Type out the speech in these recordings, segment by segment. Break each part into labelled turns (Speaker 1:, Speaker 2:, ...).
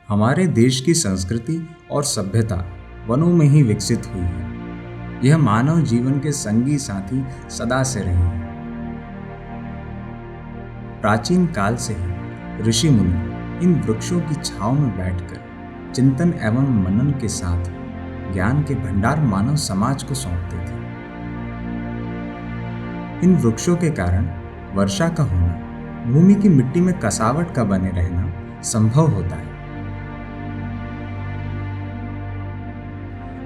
Speaker 1: हमारे देश की संस्कृति और सभ्यता वनों में ही विकसित हुई है। यह मानव जीवन के संगी साथी सदा से रहे हैं। प्राचीन काल से ही ऋषि मुनि इन वृक्षों की छांव में बैठकर चिंतन एवं मनन के साथ ज्ञान के भंडार मानव समाज को सौंपते थे। इन वृक्षों के कारण वर्षा का होना, भूमि की मिट्टी में कसावट का बने रहना संभव होता है।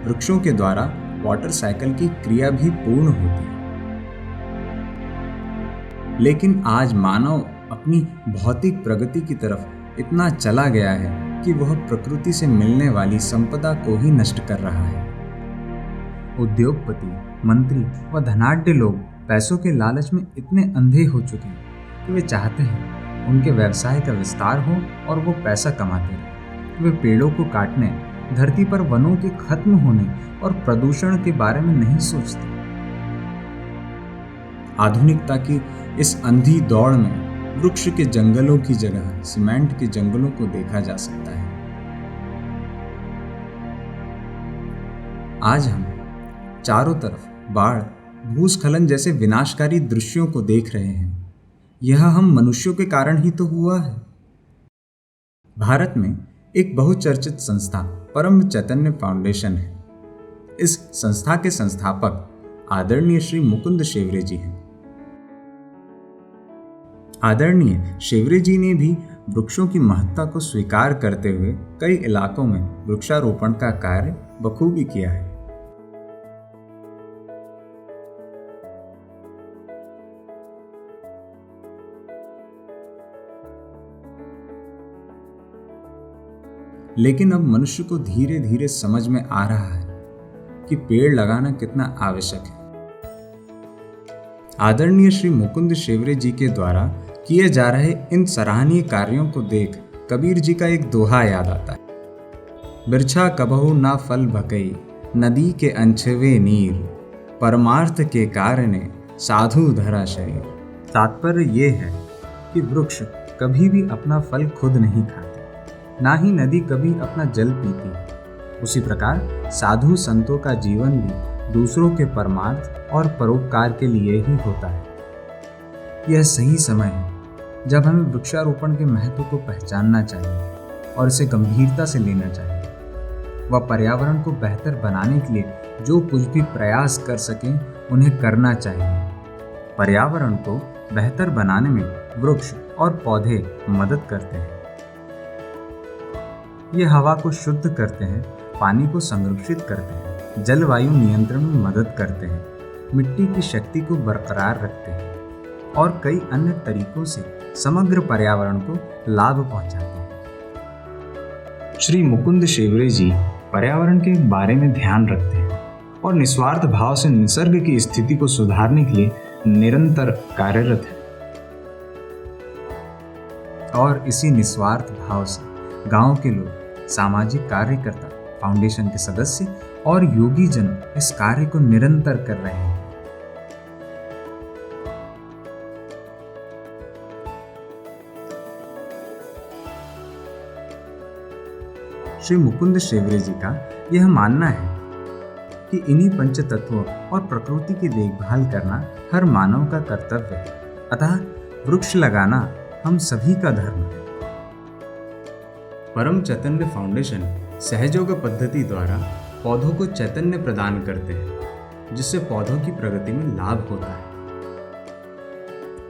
Speaker 1: वृक्षों के द्वारा वाटर साइकिल की क्रिया भी पूर्ण होती है। लेकिन आज मानव अपनी भौतिक प्रगति की तरफ इतना चला गया है कि वह प्रकृति से मिलने वाली संपदा को ही नष्ट कर रहा है। उद्योगपति, मंत्री व धनाढ्य लोग पैसों के लालच में इतने अंधे हो चुके हैं कि वे चाहते हैं उनके व्यवसाय का विस्तार हो और वो पैसा कमाते रहें। वे पेड़ों को काटने, धरती पर वनों के खत्म होने और प्रदूषण के बारे में नहीं सोचते। आधुनिकता की इस अंधी दौड़ में वृक्ष के जंगलों की जगह सीमेंट के जंगलों को देखा जा सकता है। आज हम चारों तरफ बाढ़, भूस्खलन जैसे विनाशकारी दृश्यों को देख रहे हैं। यह हम मनुष्यों के कारण ही तो हुआ है। भारत में एक बहुचर्चित संस्था परम चैतन्य फाउंडेशन है। इस संस्था के संस्थापक आदरणीय श्री मुकुंद शेवरे जी हैं। आदरणीय शेवरे जी ने भी वृक्षों की महत्ता को स्वीकार करते हुए कई इलाकों में वृक्षारोपण का कार्य बखूबी किया है। लेकिन अब मनुष्य को धीरे धीरे समझ में आ रहा है कि पेड़ लगाना कितना आवश्यक है। आदरणीय श्री मुकुंद शेवरे जी के द्वारा किए जा रहे इन सराहनीय कार्यों को देख कबीर जी का एक दोहा याद आता है। बिरछा कबहु ना फल भकई, नदी के अंछवे नीर, परमार्थ के कारणे साधु धरा शरीर। तात्पर्य ये है कि वृक्ष कभी भी अपना फल खुद नहीं खाते, ना ही नदी कभी अपना जल पीती। उसी प्रकार साधु संतों का जीवन भी दूसरों के परमार्थ और परोपकार के लिए ही होता है। यह सही समय है जब हमें वृक्षारोपण के महत्व को पहचानना चाहिए और इसे गंभीरता से लेना चाहिए। वह पर्यावरण को बेहतर बनाने के लिए जो कुछ भी प्रयास कर सकें उन्हें करना चाहिए। पर्यावरण को बेहतर बनाने में वृक्ष और पौधे मदद करते हैं। ये हवा को शुद्ध करते हैं, पानी को संरक्षित करते हैं, जलवायु नियंत्रण में मदद करते हैं, मिट्टी की शक्ति को बरकरार रखते हैं और कई अन्य तरीकों से समग्र पर्यावरण को लाभ पहुंचाते हैं। श्री मुकुंद शेवरे जी पर्यावरण के बारे में ध्यान रखते हैं और निस्वार्थ भाव से निसर्ग की स्थिति को सुधारने के लिए निरंतर कार्यरत हैं। और इसी निस्वार्थ भाव से गांव के लोग, सामाजिक कार्यकर्ता, फाउंडेशन के सदस्य और योगी जन इस कार्य को निरंतर कर रहे हैं। श्री मुकुंद शेवरे जी का यह मानना है कि इन्हीं पंच तत्वों और प्रकृति की देखभाल करना हर मानव का कर्तव्य है। अतः वृक्ष लगाना हम सभी का धर्म है। परम चैतन्य फाउंडेशन सहयोग पद्धति द्वारा पौधों को चैतन्य प्रदान करते हैं, जिससे पौधों की प्रगति में लाभ होता है।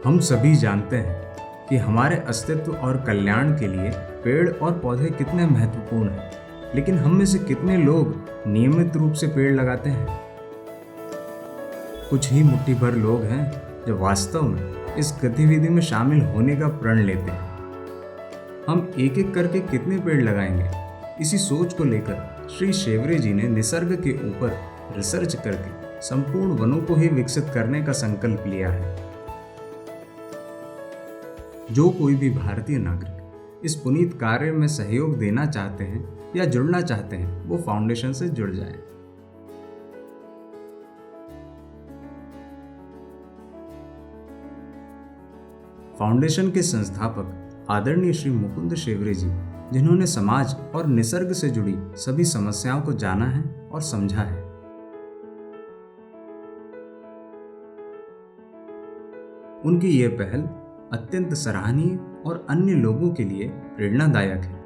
Speaker 1: हम सभी जानते हैं कि हमारे अस्तित्व और कल्याण के लिए पेड़ और पौधे कितने महत्वपूर्ण हैं, लेकिन हम में से कितने लोग नियमित रूप से पेड़ लगाते हैं? कुछ ही मुट्ठी भर लोग हैं जो वास्तव में इस गतिविधि में शामिल होने का प्रण लेते हैं। हम एक एक करके कितने पेड़ लगाएंगे? इसी सोच को लेकर श्री शेवरे जी ने निसर्ग के ऊपर रिसर्च करके संपूर्ण वनों को ही विकसित करने का संकल्प लिया है। जो कोई भी भारतीय नागरिक इस पुनीत कार्य में सहयोग देना चाहते हैं या जुड़ना चाहते हैं, वो फाउंडेशन से जुड़ जाएं। फाउंडेशन के संस्थापक आदरणीय श्री मुकुंद शेवरे जी जिन्होंने समाज और निसर्ग से जुड़ी सभी समस्याओं को जाना है और समझा है। उनकी ये पहल अत्यंत सराहनीय और अन्य लोगों के लिए प्रेरणादायक है।